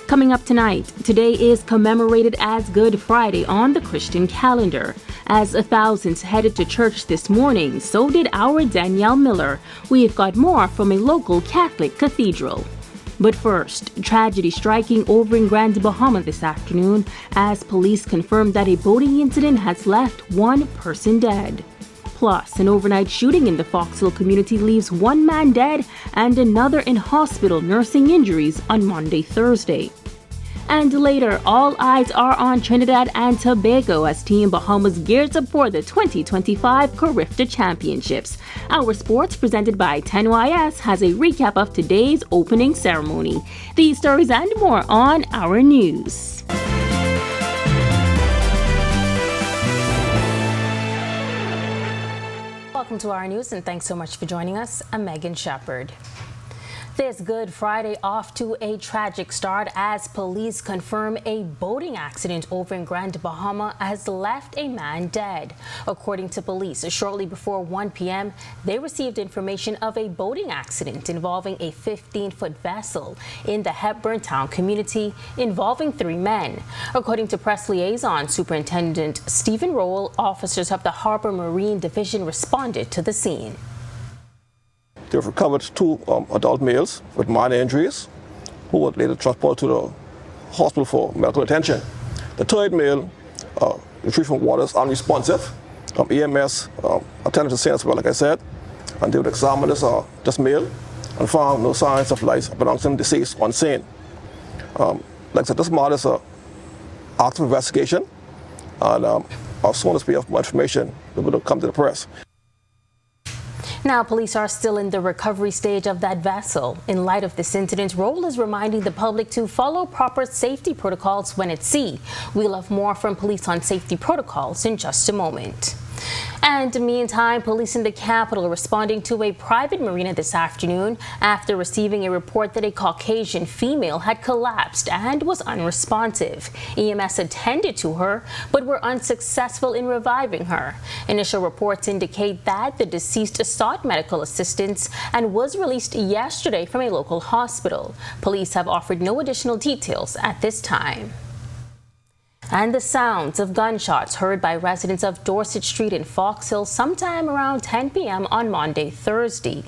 Coming up tonight, today is commemorated as Good Friday on the Christian calendar. As thousands headed to church this morning, so did our Danielle Miller. We've got more from a local Catholic cathedral. But first, tragedy striking over in Grand Bahama this afternoon as police confirmed that a boating incident has left one person dead. Plus, an overnight shooting in the Fox Hill community leaves one man dead and another in hospital nursing injuries on Monday, Thursday. And later, all eyes are on Trinidad and Tobago as Team Bahamas gears up for the 2025 Carifta Championships. Our sports presented by 10YS has a recap of today's opening ceremony. These stories and more on Our News. Welcome to Our News, and thanks so much for joining us. I'm Megan Shepard. This Good Friday off to a tragic start as police confirm a boating accident over in Grand Bahama has left a man dead. According to police, shortly before 1 p.m., they received information of a boating accident involving a 15-foot vessel in the Hepburn Town community involving 3 men. According to press liaison Superintendent Stephen Rowell, officers of the Harbor Marine Division responded to the scene. They've recovered 2 adult males with minor injuries who were later transported to the hospital for medical attention. The 3rd male, retrieved from waters, unresponsive. EMS attended to the scene as well, like I said, and they would examine this male and found no signs of life belonging to him deceased on scene. Like I said, this matter is an active investigation, and as soon as we have more information, we will come to the press. Now, police are still in the recovery stage of that vessel. In light of this incident, Rowell is reminding the public to follow proper safety protocols when at sea. We'll have more from police on safety protocols in just a moment. And meantime, police in the capital responding to a private marina this afternoon after receiving a report that a Caucasian female had collapsed and was unresponsive. EMS attended to her but were unsuccessful in reviving her. Initial reports indicate that the deceased sought medical assistance and was released yesterday from a local hospital. Police have offered no additional details at this time. And the sounds of gunshots heard by residents of Dorset Street in Fox Hill sometime around 10 p.m. on Monday, Thursday.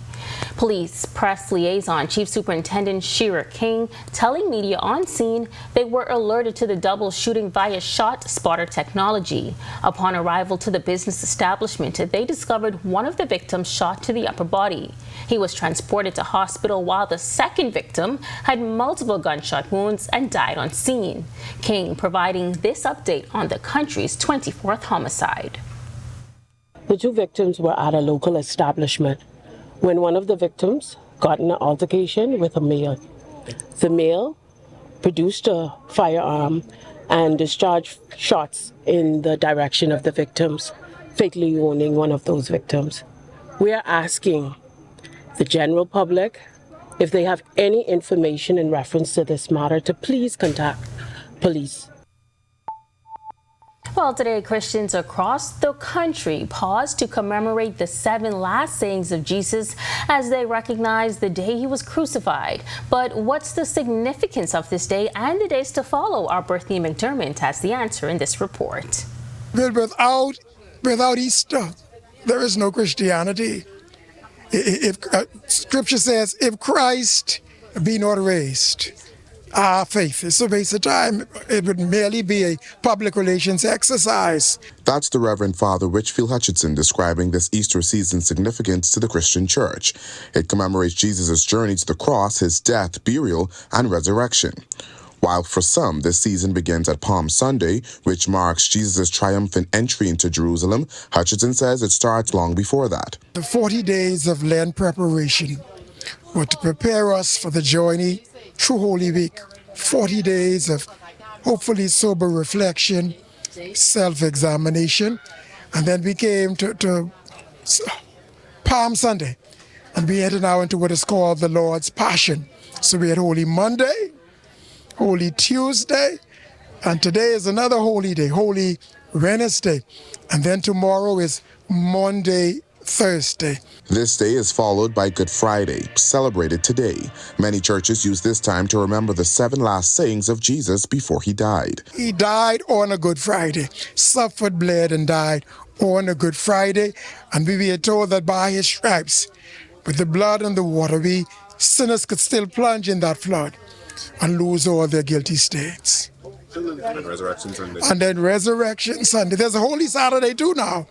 Police press liaison Chief Superintendent Shira King telling media on scene they were alerted to the double shooting via shot spotter technology. Upon arrival to the business establishment, they discovered one of the victims shot to the upper body. He was transported to hospital while the second victim had multiple gunshot wounds and died on scene. King providing this update on the country's 24th homicide. The 2 victims were at a local establishment when one of the victims got in an altercation with a male. The male produced a firearm and discharged shots in the direction of the victims, fatally wounding one of those victims. We are asking the general public, if they have any information in reference to this matter, to please contact police. Well, today, Christians across the country pause to commemorate the 7 last sayings of Jesus as they recognize the day he was crucified. But what's the significance of this day and the days to follow? Our Berthany McDermott has the answer in this report. Without Easter, there is no Christianity. If Scripture says, if Christ be not raised, our faith is a waste of time. It would merely be a public relations exercise. That's the Reverend Father Richfield Hutchinson describing this Easter season's significance to the Christian church. It commemorates Jesus' journey to the cross, his death, burial, and resurrection. While for some, this season begins at Palm Sunday, which marks Jesus' triumphant entry into Jerusalem, Hutchinson says it starts long before that. The 40 days of Lent preparation were to prepare us for the journey through Holy Week. 40 days of hopefully sober reflection, self-examination, and then we came to Palm Sunday, and we entered now into what is called the Lord's Passion. So we had Holy Monday, Holy Tuesday, and today is another holy day, Holy Wednesday. And then tomorrow is Monday, Thursday. This day is followed by Good Friday, celebrated today. Many churches use this time to remember the 7 last sayings of Jesus before he died. He died on a Good Friday, suffered, bled, and died on a Good Friday. And we were told that by his stripes, with the blood and the water, we sinners could still plunge in that flood and lose all their guilty states. And Resurrection Sunday. And then Resurrection Sunday. There's a Holy Saturday too now.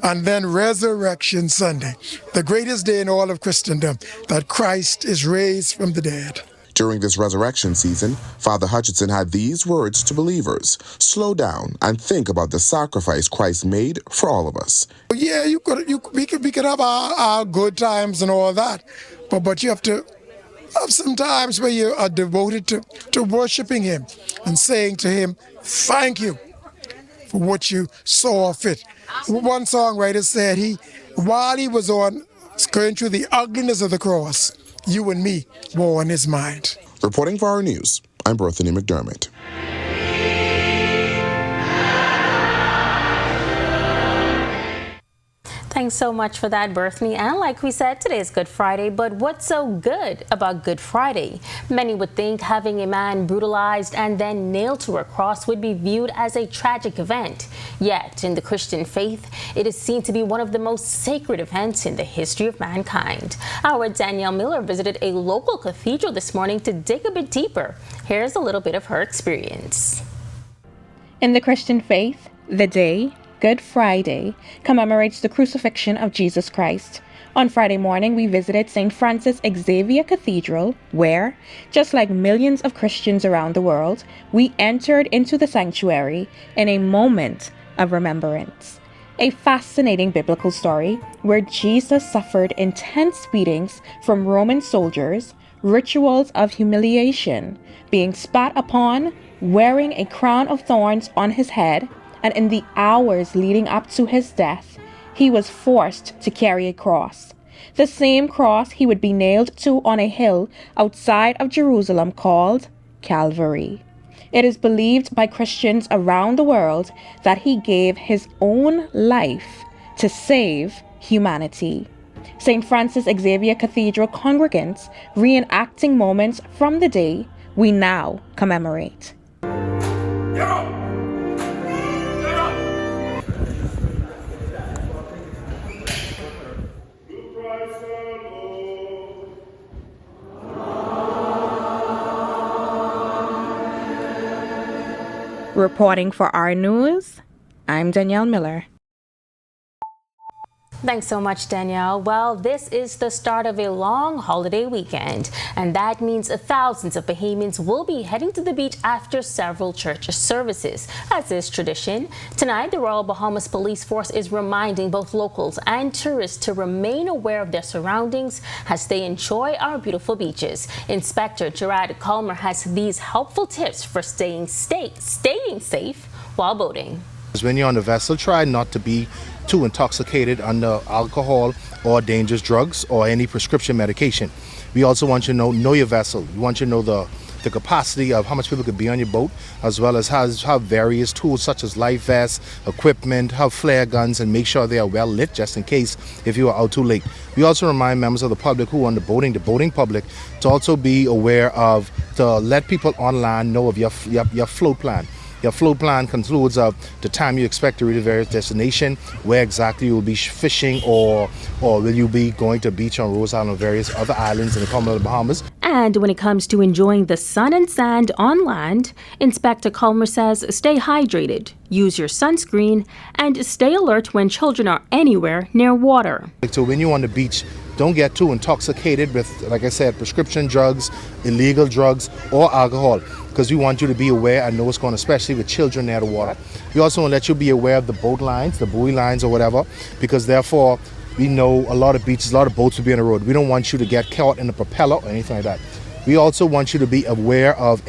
And then Resurrection Sunday, the greatest day in all of Christendom, that Christ is raised from the dead. During this resurrection season, Father Hutchinson had these words to believers: slow down and think about the sacrifice Christ made for all of us. Yeah, we could have our good times and all that, but you have to have some times where you are devoted to worshiping him and saying to him, thank you for what you saw fit. One songwriter said while he was going through the ugliness of the cross, you and me were on his mind. Reporting for Our News, I'm Berthany McDermott. Thanks so much for that, Berthany. And like we said, today is Good Friday, but what's so good about Good Friday? Many would think having a man brutalized and then nailed to a cross would be viewed as a tragic event. Yet, in the Christian faith, it is seen to be one of the most sacred events in the history of mankind. Our Danielle Miller visited a local cathedral this morning to dig a bit deeper. Here's a little bit of her experience. In the Christian faith, the day, Good Friday, commemorates the crucifixion of Jesus Christ. On Friday morning, we visited St. Francis Xavier Cathedral, where, just like millions of Christians around the world, we entered into the sanctuary in a moment of remembrance. A fascinating biblical story where Jesus suffered intense beatings from Roman soldiers, rituals of humiliation, being spat upon, wearing a crown of thorns on his head, and in the hours leading up to his death, he was forced to carry a cross. The same cross he would be nailed to on a hill outside of Jerusalem called Calvary. It is believed by Christians around the world that he gave his own life to save humanity. St. Francis Xavier Cathedral congregants reenacting moments from the day we now commemorate. Reporting for Our News, I'm Danielle Miller. Thanks so much, Danielle. Well, this is the start of a long holiday weekend, and that means thousands of Bahamians will be heading to the beach after several church services. As is tradition, tonight the Royal Bahamas Police Force is reminding both locals and tourists to remain aware of their surroundings as they enjoy our beautiful beaches. Inspector Gerard Culmer has these helpful tips for staying safe while boating. When you're on the vessel, try not to be too intoxicated under alcohol or dangerous drugs or any prescription medication. We also want you to know your vessel. We want you to know the capacity of how much people could be on your boat, as well as have various tools such as life vests, equipment, have flare guns, and make sure they are well lit just in case if you are out too late. We also remind members of the public who are on the boating public, to also be aware of, to let people online know of your float plan. Your float plan concludes of the time you expect to reach a various destination, where exactly you will be fishing, or will you be going to a beach on Rose Island or various other islands in the Commonwealth of the Bahamas. And when it comes to enjoying the sun and sand on land, Inspector Culmer says stay hydrated, use your sunscreen, and stay alert when children are anywhere near water. So when you're on the beach, don't get too intoxicated with, like I said, prescription drugs, illegal drugs, or alcohol, because we want you to be aware and know what's going on, especially with children near the water. We also want to let you be aware of the boat lines, the buoy lines or whatever, because therefore we know a lot of beaches, a lot of boats will be on the road. We don't want you to get caught in a propeller or anything like that. We also want you to be aware of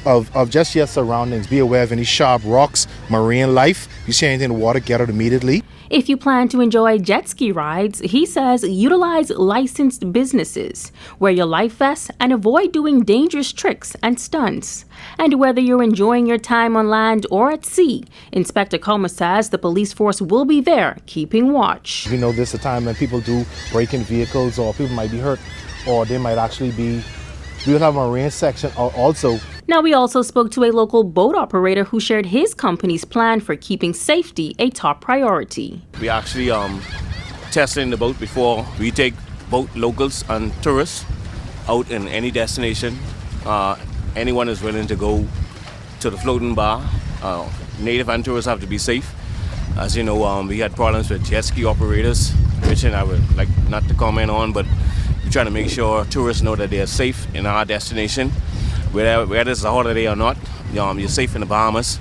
of just your surroundings. Be aware of any sharp rocks, marine life. If you see anything in the water, get out immediately. If you plan to enjoy jet ski rides, he says utilize licensed businesses, wear your life vest, and avoid doing dangerous tricks and stunts. And whether you're enjoying your time on land or at sea, Inspector Comer says the police force will be there keeping watch. We know this is a time when people do break in vehicles, or people might be hurt, or they might actually be. We'll have a range section also. Now, we also spoke to a local boat operator who shared his company's plan for keeping safety a top priority. We actually testing the boat before we take boat locals and tourists out in any destination. Anyone is willing to go to the floating bar. Native and tourists have to be safe. As you know, we had problems with jet ski operators, which I would like not to comment on, but we're trying to make sure tourists know that they are safe in our destination. Whether it's a holiday or not, you're safe in the Bahamas.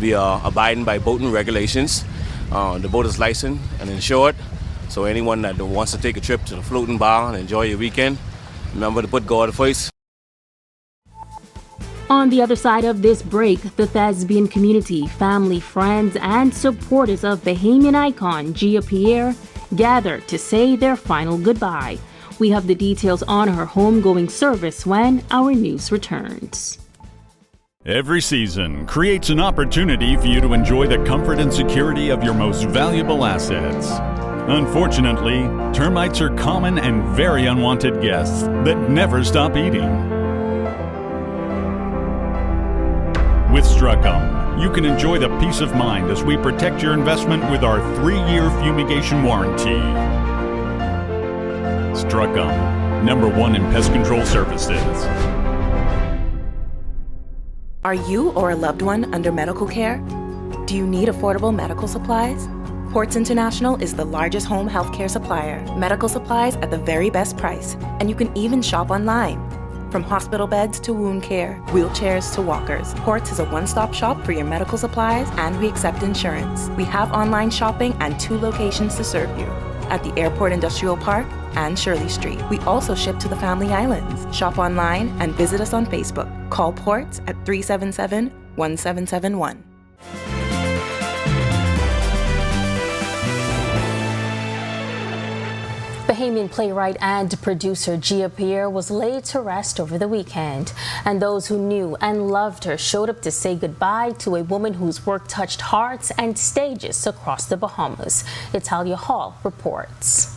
We are abiding by boating regulations. The boat is licensed and insured, so anyone that wants to take a trip to the floating bar and enjoy your weekend, remember to put God first. On the other side of this break, the thespian community, family, friends, and supporters of Bahamian icon Gia Pierre gathered to say their final goodbye. We have the details on her homegoing service when our news returns. Every season creates an opportunity for you to enjoy the comfort and security of your most valuable assets. Unfortunately, termites are common and very unwanted guests that never stop eating. With Struckham, you can enjoy the peace of mind as we protect your investment with our 3-year fumigation warranty. Struckham, #1 in pest control services. Are you or a loved one under medical care? Do you need affordable medical supplies? Ports International is the largest home healthcare supplier. Medical supplies at the very best price, and you can even shop online. From hospital beds to wound care, wheelchairs to walkers, Ports is a one-stop shop for your medical supplies, and we accept insurance. We have online shopping and 2 locations to serve you, at the Airport Industrial Park and Shirley Street. We also ship to the Family Islands. Shop online and visit us on Facebook. Call Ports at 377-1771. Bahamian playwright and producer Gia Pierre was laid to rest over the weekend, and those who knew and loved her showed up to say goodbye to a woman whose work touched hearts and stages across the Bahamas. Italia Hall reports.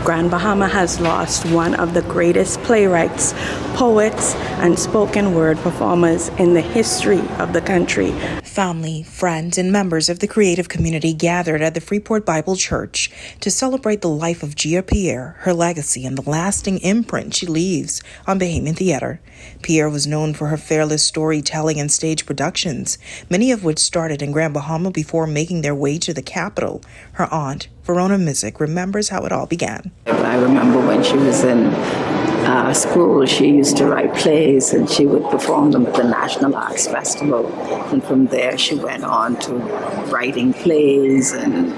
Grand Bahama has lost one of the greatest playwrights, poets, and spoken word performers in the history of the country. Family, friends, and members of the creative community gathered at the Freeport Bible Church to celebrate the life of Gia Pierre, her legacy, and the lasting imprint she leaves on Bahamian theater. Pierre was known for her fearless storytelling and stage productions, many of which started in Grand Bahama before making their way to the capital. Her aunt, Verona Mizik, remembers how it all began. I remember when she was in school, she used to write plays and she would perform them at the National Arts Festival. And from there, she went on to writing plays and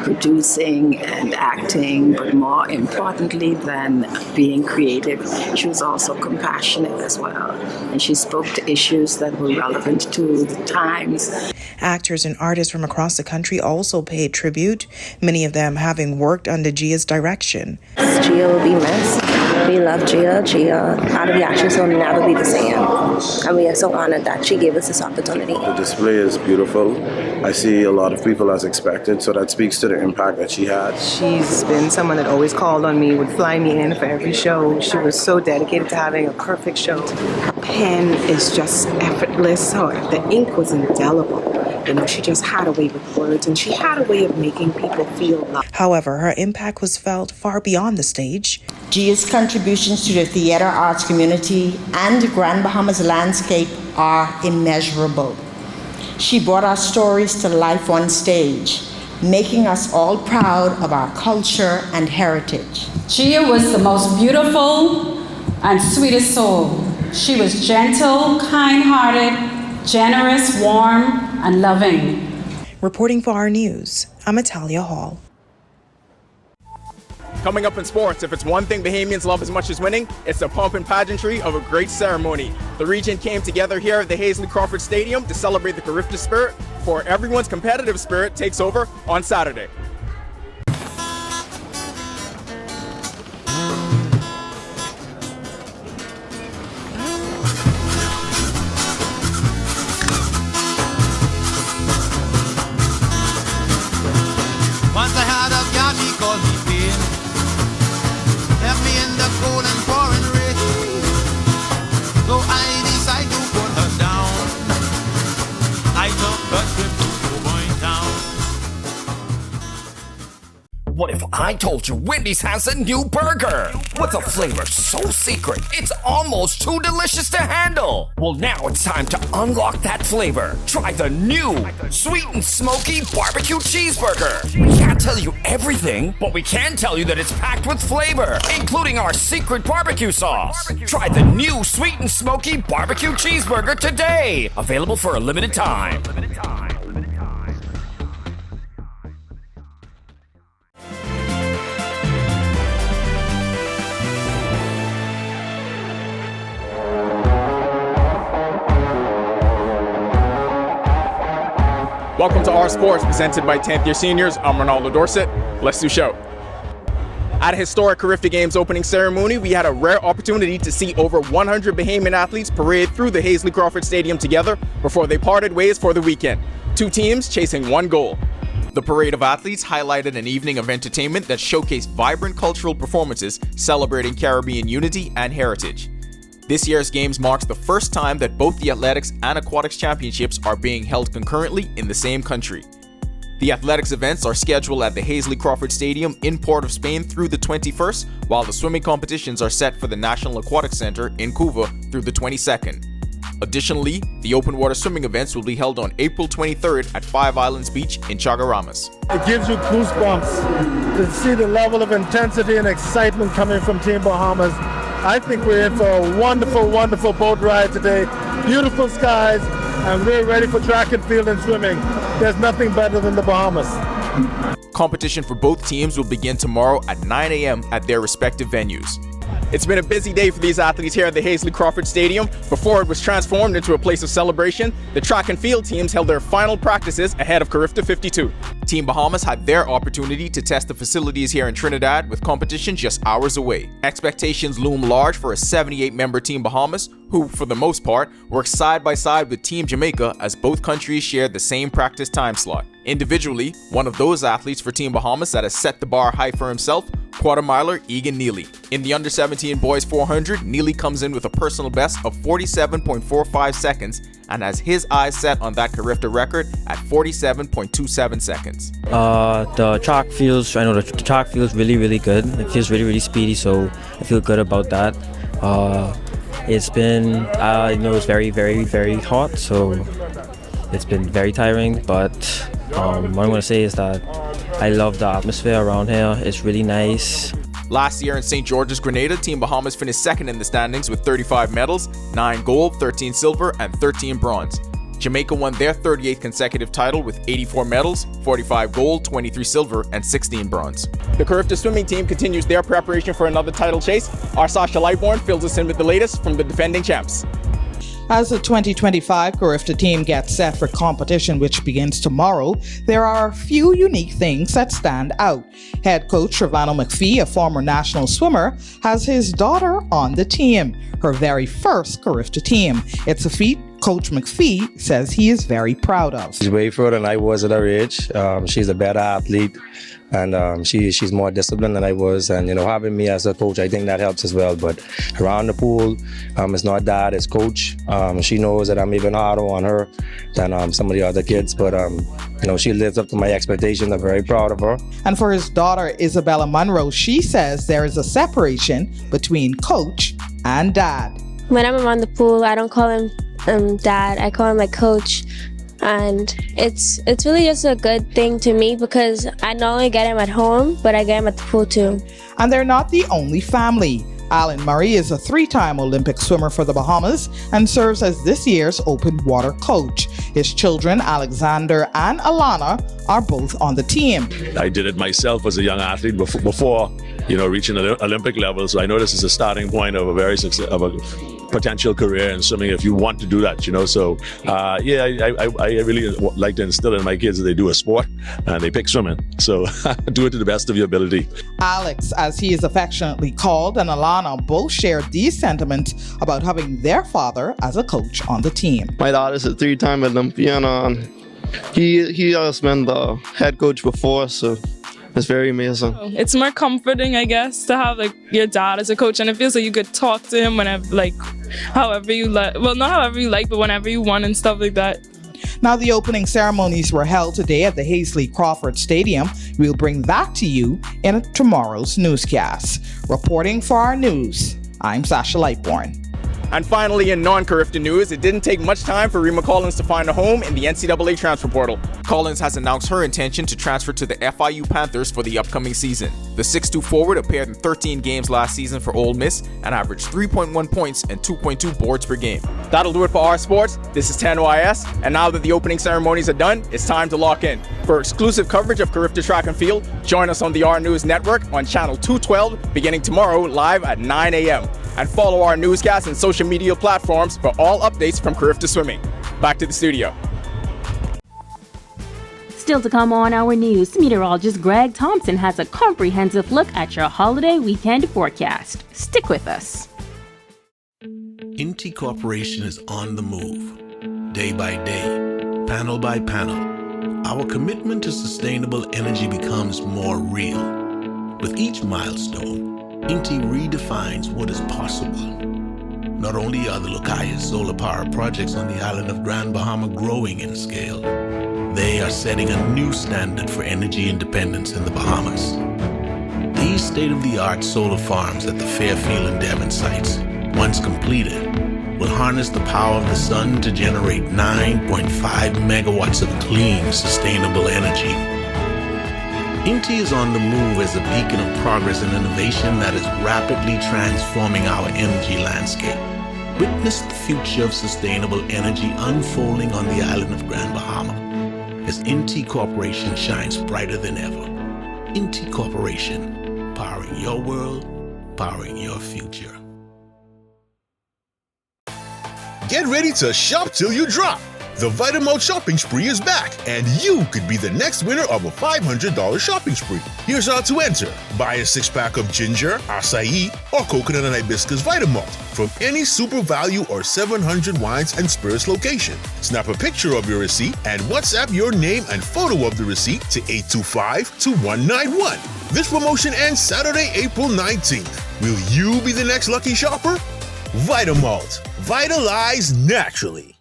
producing and acting. But more importantly than being creative, she was also compassionate as well. And she spoke to issues that were relevant to the times. Actors and artists from across the country also paid tribute, many of them having worked under Gia's direction. Gia will be missed. We love Gia. Gia, out of the actions, will never be the same. And we are so honored that she gave us this opportunity. The display is beautiful. I see a lot of people as expected, so that speaks to the impact that she had. She's been someone that always called on me, would fly me in for every show. She was so dedicated to having a perfect show. Her pen is just effortless. The ink was indelible. You know, she just had a way with words, and she had a way of making people feel loved. However, her impact was felt far beyond the stage. Gia's contributions to the theater arts community and the Grand Bahamas landscape are immeasurable. She brought our stories to life on stage, making us all proud of our culture and heritage. Gia was the most beautiful and sweetest soul. She was gentle, kind-hearted, generous, warm, and loving. Reporting for our news, I'm Italia Hall. Coming up in sports, if it's one thing Bahamians love as much as winning, it's the pomp and pageantry of a great ceremony. The region came together here at the Hazley Crawford Stadium to celebrate the Carifta spirit before everyone's competitive spirit takes over on Saturday. I told you Wendy's has a new burger with a flavor so secret, it's almost too delicious to handle. Well, now it's time to unlock that flavor. Try the new sweet and smoky barbecue cheeseburger. We can't tell you everything, but we can tell you that it's packed with flavor, including our secret barbecue sauce. Try the new sweet and smoky barbecue cheeseburger today. Available for a limited time. Welcome to Our Sports, presented by 10th year seniors. I'm Ronaldo Dorset. Let's do show. At a historic Carifta Games opening ceremony, we had a rare opportunity to see over 100 Bahamian athletes parade through the Hazley Crawford Stadium together before they parted ways for the weekend. Two teams chasing one goal. The parade of athletes highlighted an evening of entertainment that showcased vibrant cultural performances celebrating Caribbean unity and heritage. This year's games marks the first time that both the athletics and aquatics championships are being held concurrently in the same country. The athletics events are scheduled at the Hazley Crawford Stadium in Port of Spain through the 21st, while the swimming competitions are set for the National Aquatic Center in Couva through the 22nd. Additionally, the open water swimming events will be held on April 23rd at Five Islands Beach in Chaguaramas. It gives you goosebumps to see the level of intensity and excitement coming from Team Bahamas. I think we're in for a wonderful, wonderful boat ride today. Beautiful skies, and we're ready for track and field and swimming. There's nothing better than the Bahamas. Competition for both teams will begin tomorrow at 9 a.m. at their respective venues. It's been a busy day for these athletes here at the Hazley Crawford Stadium. Before it was transformed into a place of celebration, the track and field teams held their final practices ahead of Carifta 52. Team Bahamas had their opportunity to test the facilities here in Trinidad with competition just hours away. Expectations loom large for a 78-member Team Bahamas, who, for the most part, worked side by side with Team Jamaica as both countries shared the same practice time slot. Individually, one of those athletes for Team Bahamas that has set the bar high for himself, quarter-miler Egan Neely. In the under-17 boys 400, Neely comes in with a personal best of 47.45 seconds and has his eyes set on that Carifta record at 47.27 seconds. The track feels, I know the track feels really, really good. It feels really, really speedy, so I feel good about that. It's been, it's very, very, very hot, so it's been very tiring, but what I'm going to say is that I love the atmosphere around here. It's really nice. Last year in St. George's, Grenada, Team Bahamas finished second in the standings with 35 medals, 9 gold, 13 silver, and 13 bronze. Jamaica won their 38th consecutive title with 84 medals, 45 gold, 23 silver, and 16 bronze. The Carifta swimming team continues their preparation for another title chase. Our Sasha Lightbourne fills us in with the latest from the defending champs. As the 2025 Carifta team gets set for competition, which begins tomorrow, there are a few unique things that stand out. Head coach Trevano McPhee, a former national swimmer, has his daughter on the team, her very first Carifta team. It's a feat Coach McPhee says he is very proud of. She's way further than I was at her age. She's a better athlete, and she's more disciplined than I was. And having me as a coach, I think that helps as well. But around the pool, it's not dad, it's coach. She knows that I'm even harder on her than some of the other kids. But she lives up to my expectations. I'm very proud of her. And for his daughter Isabella Monroe, she says there is a separation between coach and dad. When I'm around the pool, I don't call him dad, I call him my coach, and it's really just a good thing to me because I not only get him at home, but I get him at the pool too. And they're not the only family. Alan Murray is a 3-time Olympic swimmer for the Bahamas and serves as this year's open water coach. His children, Alexander and Alana, are both on the team. I did it myself as a young athlete before reaching an Olympic level, so I know this is a starting point of a potential career in swimming if you want to do that, So, I really like to instill in my kids that they do a sport and they pick swimming. So do it to the best of your ability. Alex, as he is affectionately called, and Alana both shared these sentiments about having their father as a coach on the team. My dad is a 3-time Olympian, and he has been the head coach before, so it's very amazing. It's more comforting, I guess, to have your dad as a coach, and it feels like you could talk to him whenever, however you like. Well, not however you like, but whenever you want and stuff like that. Now, the opening ceremonies were held today at the Hazley Crawford Stadium. We'll bring that to you in tomorrow's newscast. Reporting for our news, I'm Sasha Lightborn. And finally, in non-Carifta news, it didn't take much time for Rima Collins to find a home in the NCAA transfer portal. Collins has announced her intention to transfer to the FIU Panthers for the upcoming season. The 6'2" forward appeared in 13 games last season for Ole Miss and averaged 3.1 points and 2.2 boards per game. That'll do it for our sports. This is 10YS, and now that the opening ceremonies are done, it's time to lock in. For exclusive coverage of Carifta Track and Field, join us on the Our News Network on Channel 212 beginning tomorrow live at 9 a.m. And follow our newscasts and social media platforms for all updates from Carifta Swimming. Back to the studio. Still to come on Our News, meteorologist Greg Thompson has a comprehensive look at your holiday weekend forecast. Stick with us. Inti Corporation is on the move, day by day, panel by panel. Our commitment to sustainable energy becomes more real. With each milestone, Inti redefines what is possible. Not only are the Lucayas solar power projects on the island of Grand Bahama growing in scale, they are setting a new standard for energy independence in the Bahamas. These state-of-the-art solar farms at the Fairfield and Devon sites, once completed, will harness the power of the sun to generate 9.5 megawatts of clean, sustainable energy. Inti is on the move as a beacon of progress and innovation that is rapidly transforming our energy landscape. Witness the future of sustainable energy unfolding on the island of Grand Bahama as Inti Corporation shines brighter than ever. Inti Corporation, powering your world, powering your future. Get ready to shop till you drop. The Vitamalt shopping spree is back, and you could be the next winner of a $500 shopping spree. Here's how to enter. Buy a 6-pack of ginger, acai, or coconut and hibiscus Vitamalt from any Super Value or 700 Wines and Spirits location. Snap a picture of your receipt and WhatsApp your name and photo of the receipt to 825-2191. This promotion ends Saturday, April 19th. Will you be the next lucky shopper? Vitamalt. Vitalize naturally.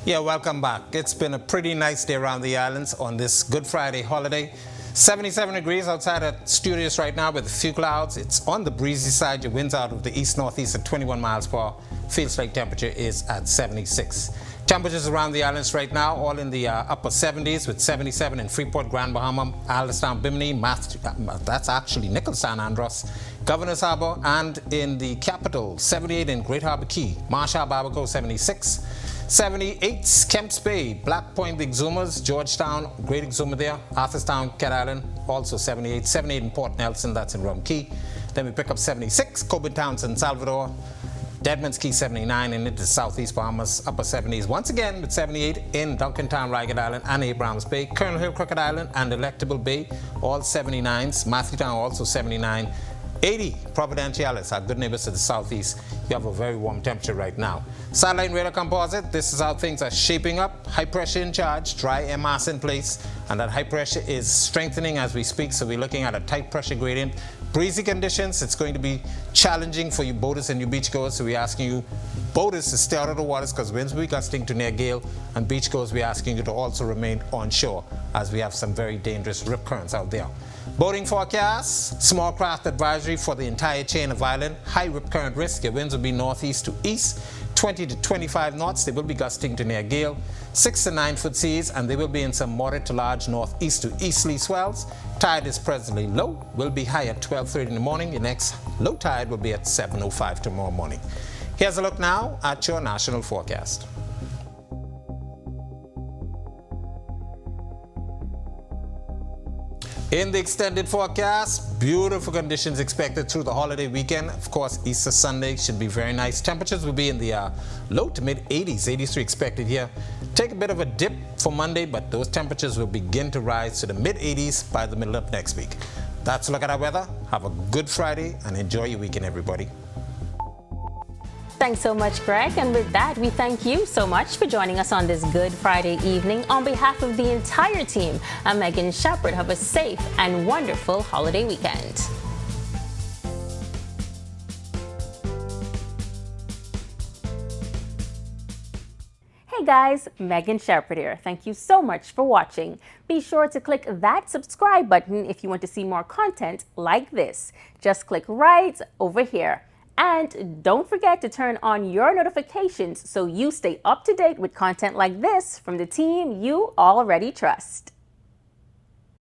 Yeah, welcome back. It's been a pretty nice day around the islands on this Good Friday holiday. 77 degrees outside at Studios right now with a few clouds. It's on the breezy side. Your winds out of the east-northeast at 21 miles per hour. Feels like temperature is at 76. Temperatures around the islands right now, all in the upper 70s with 77 in Freeport, Grand Bahama, Alderstown, Bimini, that's actually Nichols San Andros, Governor's Harbor, and in the capital, 78 in Great Harbor Key, Marshall, Barbacoa, 76. 78, Kemps Bay, Black Point, the Exumers, Georgetown, Great Exumer there, Arthurstown, Cat Island, also 78. 78 in Port Nelson, that's in Rum Key. Then we pick up 76, Coburn Town, San Salvador, Deadman's Key, 79, and into Southeast Bahamas, upper 70s. Once again with 78 in Duncantown, Ragged Island, and Abrams Bay, Colonel Hill, Crooked Island, and Delectable Bay, all 79s. Matthewtown, also 79. 80, Providenciales, our good neighbors to the southeast. You have a very warm temperature right now. Satellite radar composite, this is how things are shaping up. High pressure in charge, dry air mass in place, and that high pressure is strengthening as we speak, so we're looking at a tight pressure gradient. Breezy conditions, it's going to be challenging for you boaters and you beachgoers, so we're asking you boaters to stay out of the waters because winds will be gusting to near gale, and beachgoers, we're asking you to also remain on shore as we have some very dangerous rip currents out there. Boating forecast, small craft advisory for the entire chain of island. High rip current risk, your winds will be northeast to east, 20 to 25 knots. They will be gusting to near gale, 6 to 9 foot seas, and they will be in some moderate to large northeast to easterly swells. Tide is presently low, will be high at 12:30 in the morning. Your next low tide will be at 7:05 tomorrow morning. Here's a look now at your national forecast. In the extended forecast, beautiful conditions expected through the holiday weekend. Of course, Easter Sunday should be very nice. Temperatures will be in the low to mid 80s, 83 expected here. Take a bit of a dip for Monday, but those temperatures will begin to rise to the mid 80s by the middle of next week. That's a look at our weather. Have a good Friday and enjoy your weekend, everybody. Thanks so much, Greg. And with that, we thank you so much for joining us on this Good Friday evening. On behalf of the entire team, I'm Megan Shepard. Have a safe and wonderful holiday weekend. Hey guys, Megan Shepherd here. Thank you so much for watching. Be sure to click that subscribe button if you want to see more content like this. Just click right over here. And don't forget to turn on your notifications so you stay up to date with content like this from the team you already trust.